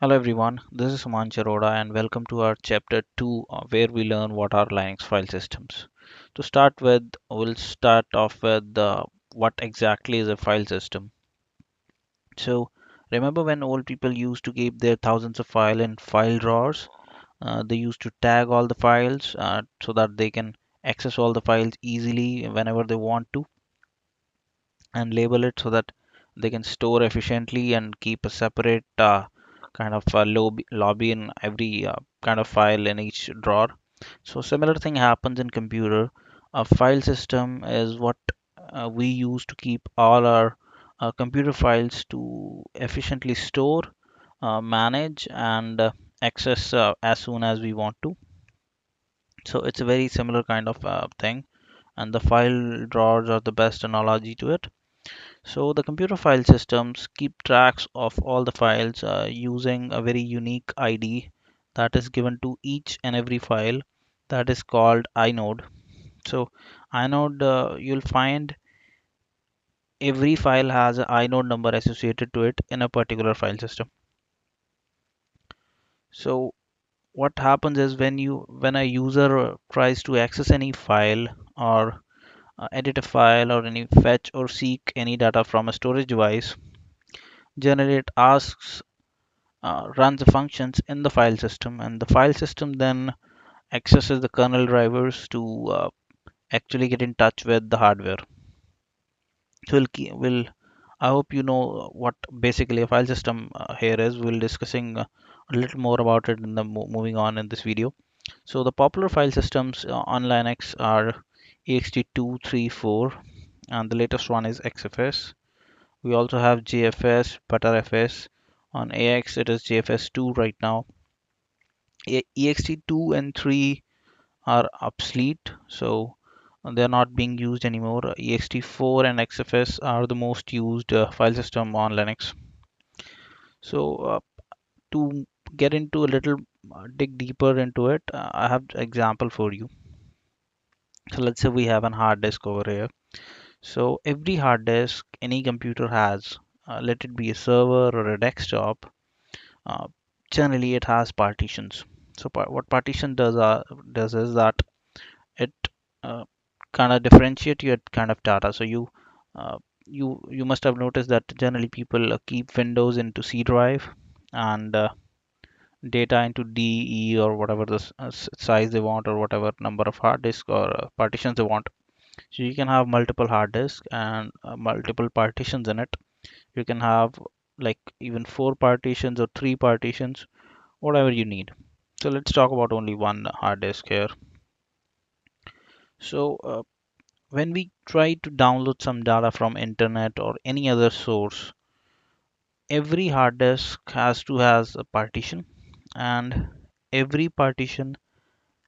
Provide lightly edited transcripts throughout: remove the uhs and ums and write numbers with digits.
Hello everyone, this is Somansh Arora and welcome to our chapter 2 where we learn what are Linux file systems. To start with, we'll start off with what exactly is a file system. So remember when old people used to keep their thousands of files in file drawers? They used to tag all the files so that they can access all the files easily whenever they want to and label it so that they can store efficiently and keep a separate kind of lobby in every kind of file in each drawer. So similar thing happens in computer. A file system is what we use to keep all our computer files to efficiently store, manage, and access as soon as we want to. So it's a very similar kind of thing, and the file drawers are the best analogy to it. So the computer file systems keep tracks of all the files using a very unique ID that is given to each and every file that is called inode. So inode, you'll find every file has an inode number associated to it in a particular file system. So what happens is when a user tries to access any file or edit a file or any fetch or seek any data from a storage device, generally it asks runs the functions in the file system, and the file system then accesses the kernel drivers to actually get in touch with the hardware. So we'll I hope you know what basically a file system here is. We'll discussing a little more about it in the moving on in this video. So the popular file systems on Linux are ext234, and the latest one is XFS. We also have JFS, btrfs. On AX it is JFS2 right now. ext2 and 3 are obsolete, so they're not being used anymore. ext4 and xfs are the most used file system on Linux. So to get into a little dig deeper into it, I have an example for you. So let's say we have an hard disk over here. So every hard disk any computer has, let it be a server or a desktop, uh, generally it has partitions. So what partition does is that it uh, kind of differentiate your kind of data. So uh, you must have noticed that generally people keep Windows into C drive and data into D, E, or whatever the size they want, or whatever number of hard disk or partitions they want. So you can have multiple hard disks and multiple partitions in it. You can have like even four partitions or three partitions, whatever you need. So let's talk about only one hard disk here. So when we try to download some data from internet or any other source, every hard disk has a partition, and every partition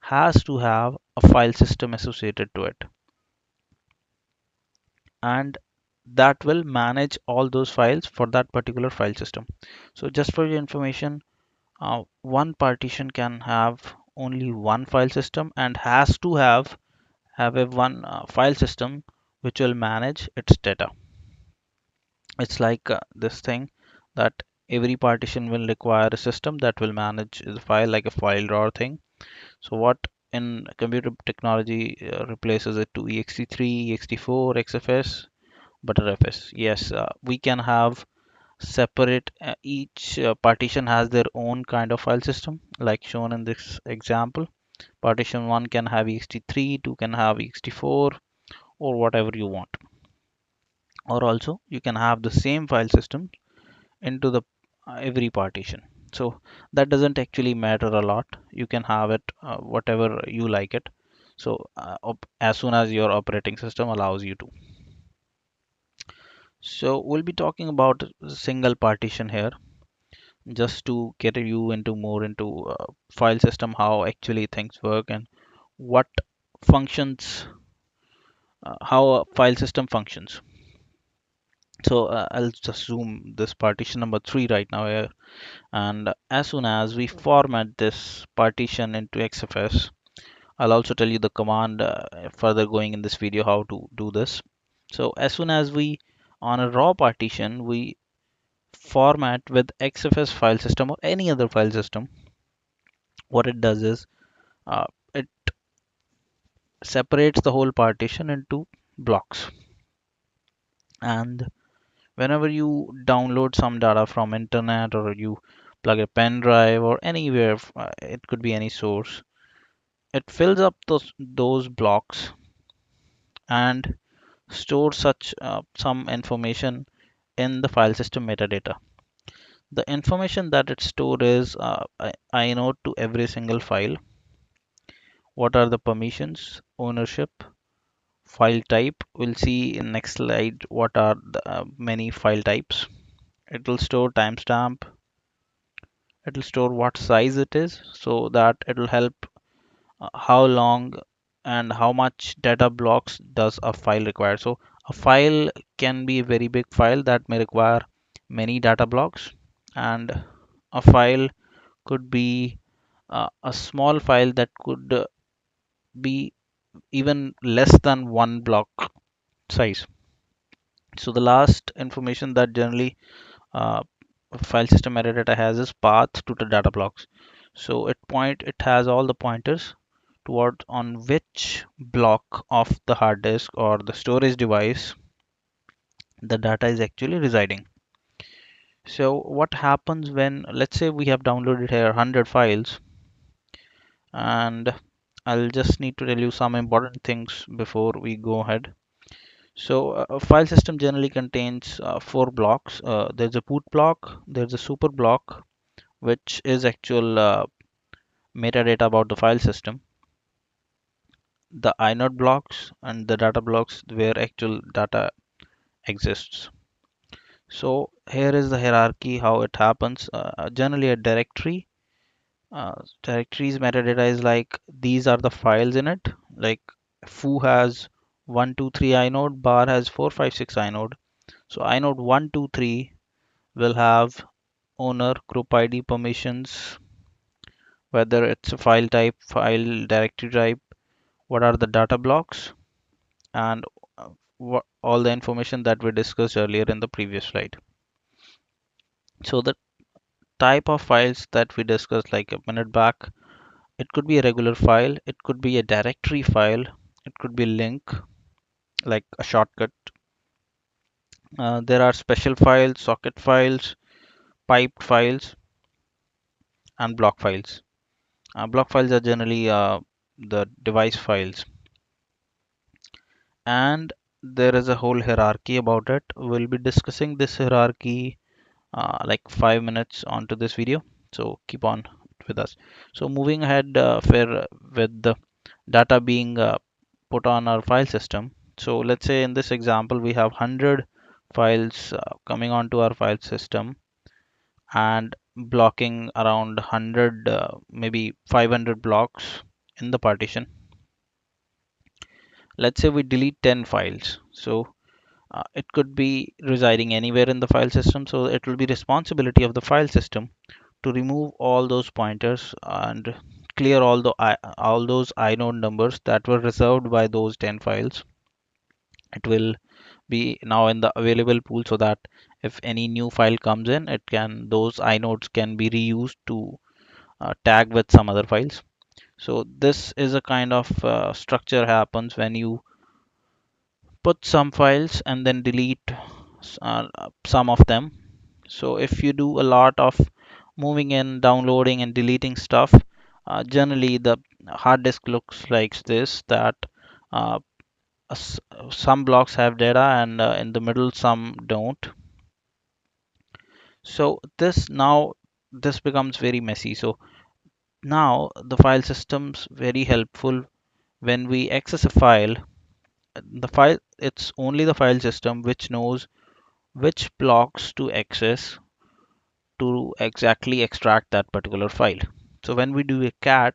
has to have a file system associated to it, and that will manage all those files for that particular file system. So just for your information, one partition can have only one file system and has to have a one file system which will manage its data. It's like this thing that every partition will require a system that will manage the file like a file drawer thing. So what in computer technology replaces it to ext3, ext4, xfs, btrfs. Yes, we can have separate, each partition has their own kind of file system like shown in this example. Partition 1 can have ext3, 2 can have ext4, or whatever you want. Or also you can have the same file system into the every partition. So that doesn't actually matter a lot. You can have it whatever you like it. So as soon as your operating system allows you to. So we'll be talking about single partition here just to get you into more into file system, how actually things work and what functions, how a file system functions. So I'll just zoom this partition number 3 right now here, and as soon as we format this partition into XFS, I'll also tell you the command further going in this video how to do this. So as soon as we on a raw partition we format with XFS file system or any other file system, what it does is it separates the whole partition into blocks. And whenever you download some data from internet or you plug a pen drive or anywhere, it could be any source, it fills up those blocks and stores such some information in the file system metadata. The information that it stores is inode to every single file. What are the permissions, ownership, file type? We'll see in next slide what are the many file types. It will store timestamp. It will store what size it is, so that it will help how long and how much data blocks does a file require. So a file can be a very big file that may require many data blocks, and a file could be a small file that could be even less than one block size. So the last information that generally uh, file system metadata has is path to the data blocks. So it has all the pointers toward on which block of the hard disk or the storage device the data is actually residing. So what happens when, let's say we have downloaded here 100 files, and I'll just need to tell you some important things before we go ahead. So a file system generally contains four blocks. There's a boot block, there's a super block, which is actual metadata about the file system, the inode blocks, and the data blocks where actual data exists. So here is the hierarchy how it happens. Generally a directories metadata is like these are the files in it, like foo has 123 inode, bar has 456 inode. So inode 123 will have owner, group id, permissions, whether it's a file type, file directory type, what are the data blocks, and all the information that we discussed earlier in the previous slide. So the type of files that we discussed like a minute back, it could be a regular file, it could be a directory file, it could be a link like a shortcut. There are special files, socket files, piped files, and block files. Block files are generally the device files, and there is a whole hierarchy about it. We'll be discussing this hierarchy like 5 minutes onto this video, so keep on with us. So moving ahead, with the data being put on our file system. So let's say in this example we have 100 files coming onto our file system and blocking around 100 maybe 500 blocks in the partition. Let's say we delete 10 files, so it could be residing anywhere in the file system, so it will be responsibility of the file system to remove all those pointers and clear all those inode numbers that were reserved by those 10 files. It will be now in the available pool, so that if any new file comes in, it can those inodes can be reused to tag with some other files. So this is a kind of structure happens when you put some files and then delete some of them. So if you do a lot of moving in, downloading and deleting stuff, generally the hard disk looks like this, that uh, some blocks have data and in the middle some don't. So this becomes very messy. So now the file system's very helpful. When we access a file, it's only the file system which knows which blocks to access to exactly extract that particular file. So when we do a cat,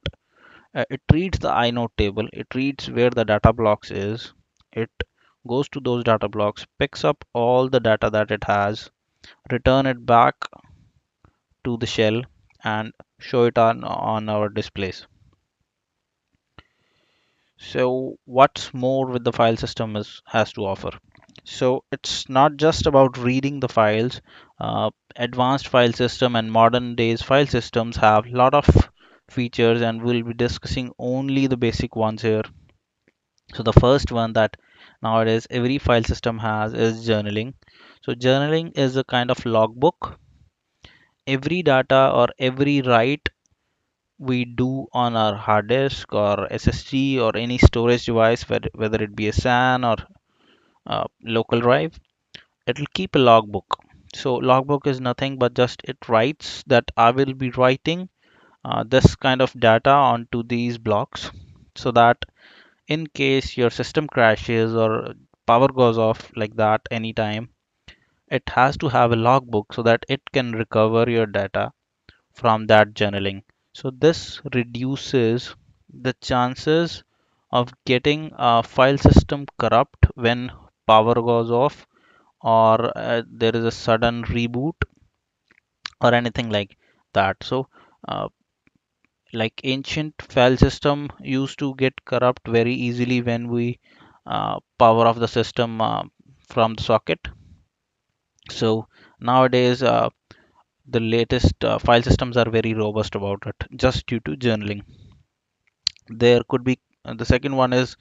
it reads the inode table, it reads where the data blocks is, it goes to those data blocks, picks up all the data that it has, return it back to the shell, and show it on our displays. So what's more with the file system has to offer? So it's not just about reading the files. Advanced file system and modern days file systems have a lot of features, and we'll be discussing only the basic ones here. So the first one that nowadays every file system has is journaling. So journaling is a kind of logbook. Every data or every write we do on our hard disk or SSD or any storage device, whether it be a SAN or local drive, it'll keep a logbook. So logbook is nothing but just it writes that I will be writing this kind of data onto these blocks, so that in case your system crashes or power goes off like that anytime, it has to have a logbook so that it can recover your data from that journaling. So this reduces the chances of getting a file system corrupt when power goes off, or there is a sudden reboot or anything like that. So uh, like ancient file system used to get corrupt very easily when we power off the system from the socket. So nowadays the latest file systems are very robust about it just due to journaling. There could be the second one is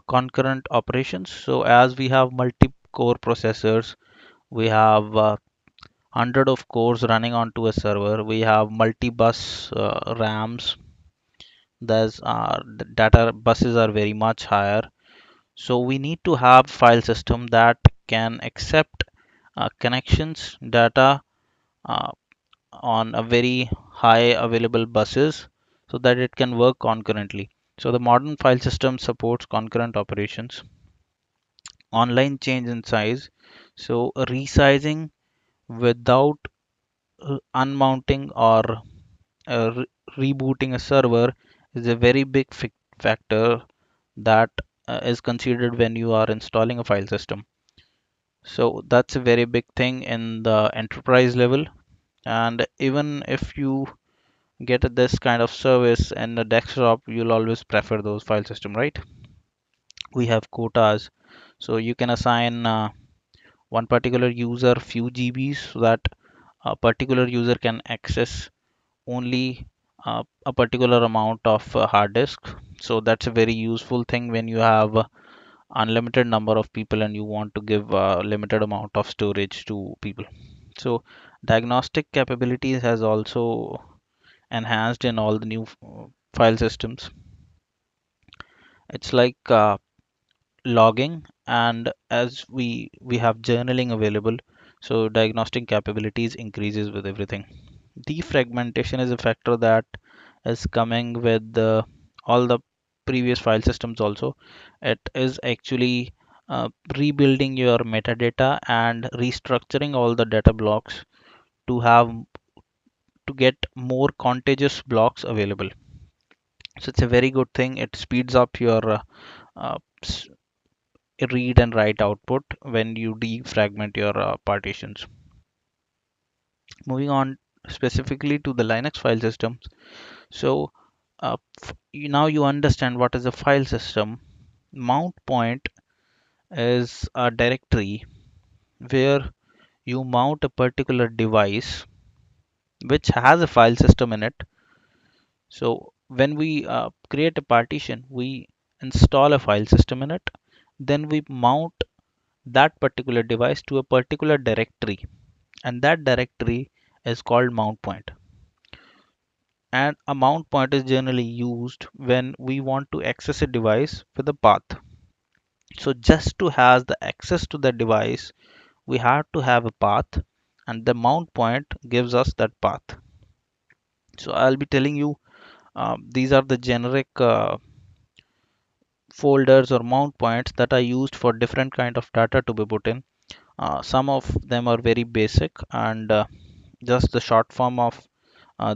concurrent operations. So as we have multi-core processors, we have hundred of cores running onto a server, we have multi-bus RAMs. There's the data buses are very much higher. So we need to have file system that can accept connections data uh, on a very high available buses, so that it can work concurrently. So the modern file system supports concurrent operations, online change in size. So resizing without unmounting or rebooting a server is a very big factor that is considered when you are installing a file system. So that's a very big thing in the enterprise level. And even if you get this kind of service in the desktop, you'll always prefer those file system, right? We have quotas, so you can assign one particular user few GBs, so that a particular user can access only a particular amount of hard disk. So that's a very useful thing when you have unlimited number of people and you want to give a limited amount of storage to people. So diagnostic capabilities has also enhanced in all the new file systems. It's like logging, and as we have journaling available, so diagnostic capabilities increases with everything. Defragmentation is a factor that is coming with all the previous file systems also. It is actually rebuilding your metadata and restructuring all the data blocks to have to get more contiguous blocks available. So it's a very good thing. It speeds up your uh, s- read and write output when you defragment your partitions. Moving on specifically to the Linux file systems. So now you understand what is a file system. Mount point is a directory where you mount a particular device which has a file system in it. So when we create a partition, we install a file system in it. Then we mount that particular device to a particular directory, and that directory is called mount point. And a mount point is generally used when we want to access a device with a path. So just to have the access to the device, we have to have a path, and the mount point gives us that path. So I'll be telling you these are the generic folders or mount points that are used for different kind of data to be put in. Some of them are very basic and just the short form of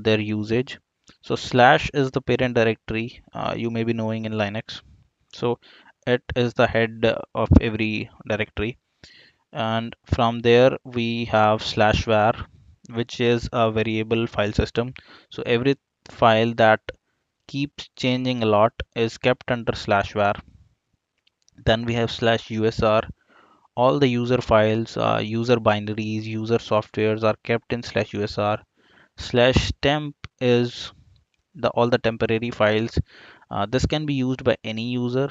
their usage. So slash is the parent directory, you may be knowing in Linux. So it is the head of every directory, and from there we have slash var, which is a variable file system. So every file that keeps changing a lot is kept under slash var. Then we have slash usr all the user files, user binaries, user softwares are kept in /usr. /temp is the all the temporary files. This can be used by any user,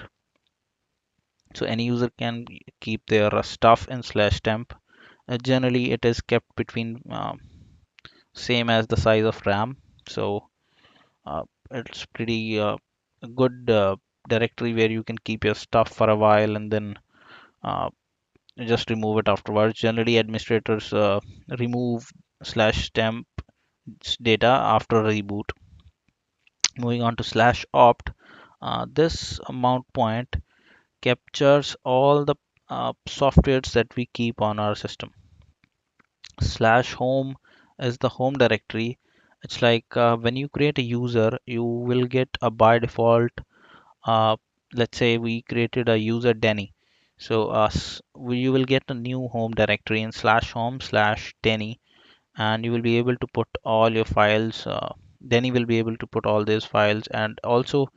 so any user can keep their stuff in /temp. Generally it is kept between same as the size of RAM, so it's pretty a good directory where you can keep your stuff for a while and then uh, just remove it afterwards. Generally administrators remove /temp data after reboot. Moving on to /opt, this mount point captures all the softwares that we keep on our system. /home is the home directory. It's like when you create a user, you will get a by default. Uh, let's say we created a user Denny. So you will get a new home directory in /home/Denny, and you will be able to put all your files. Denny will be able to put all these files, and also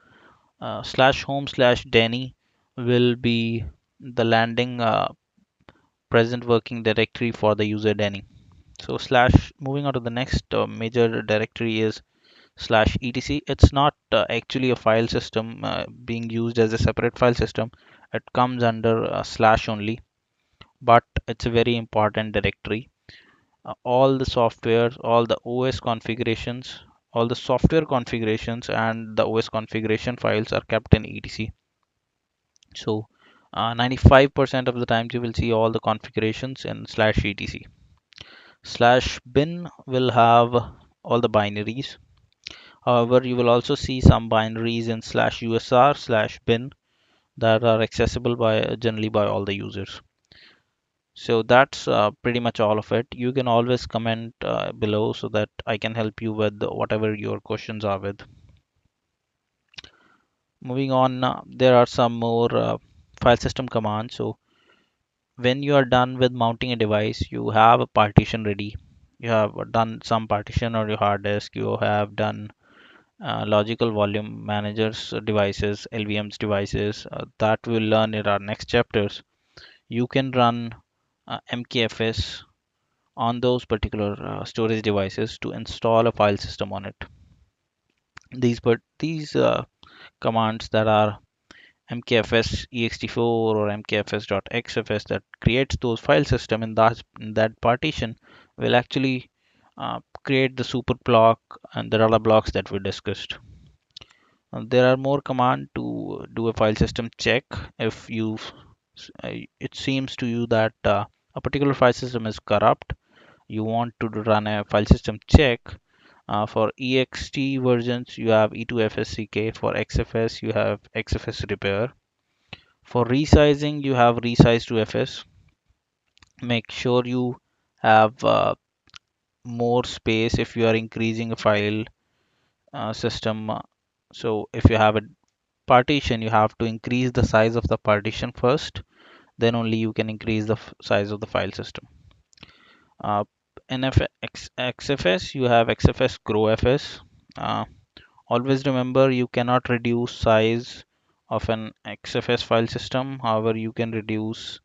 /home/Denny will be the landing present working directory for the user Denny. So slash moving on to the next major directory is /etc. It's not actually a file system being used as a separate file system. It comes under slash only, but it's a very important directory. All the software, all the OS configurations, all the software configurations and the OS configuration files are kept in etc. So 95% of the times you will see all the configurations in /etc. /bin will have all the binaries. However, you will also see some binaries in /usr/bin that are accessible by generally by all the users. So that's pretty much all of it. You can always comment below so that I can help you with whatever your questions are with. Moving on, there are some more file system commands. So when you are done with mounting a device, you have a partition ready. You have done some partition on your hard disk. You have done logical volume managers devices, LVMs devices, that we'll learn in our next chapters. You can run mkfs on those particular storage devices to install a file system on it. These commands that are mkfs ext4 or mkfs.xfs that creates those file system in that partition will actually create the super block and the other blocks that we discussed. There are more commands to do a file system check. If you it seems to you that a particular file system is corrupt, you want to run a file system check. For ext versions you have e2fsck. For xfs you have xfs repair. For resizing you have resize to fs. Make sure you have more space if you are increasing a file system. So if you have a partition, you have to increase the size of the partition first, then only you can increase the size of the file system. uh, in xfs you have xfs grow fs. Always remember, you cannot reduce size of an xfs file system. However, you can reduce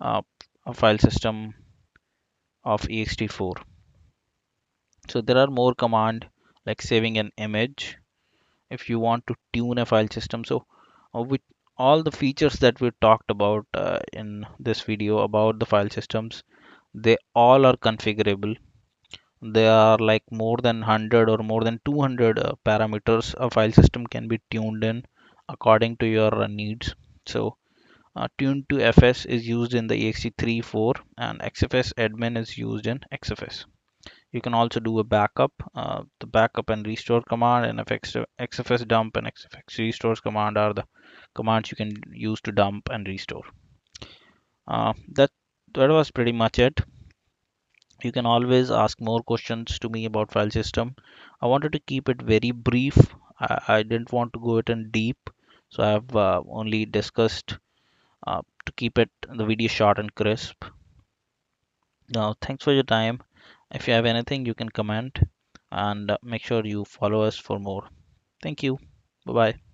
uh, a file system of ext4. So there are more command like saving an image if you want to tune a file system. So with all the features that we talked about in this video about the file systems, they all are configurable. There are like more than 100 or more than 200 parameters a file system can be tuned in according to your needs. So tune to fs is used in the ext3 4 and xfs admin is used in xfs. You can also do a backup. The backup and restore command and xfs dump and xfs restores command are the commands you can use to dump and restore. That was pretty much it. You can always ask more questions to me about file system. I wanted to keep it very brief. I didn't want to go it in deep, so I have only discussed to keep it the video short and crisp. Now, thanks for your time. If you have anything, you can comment and make sure you follow us for more. Thank you. Bye bye.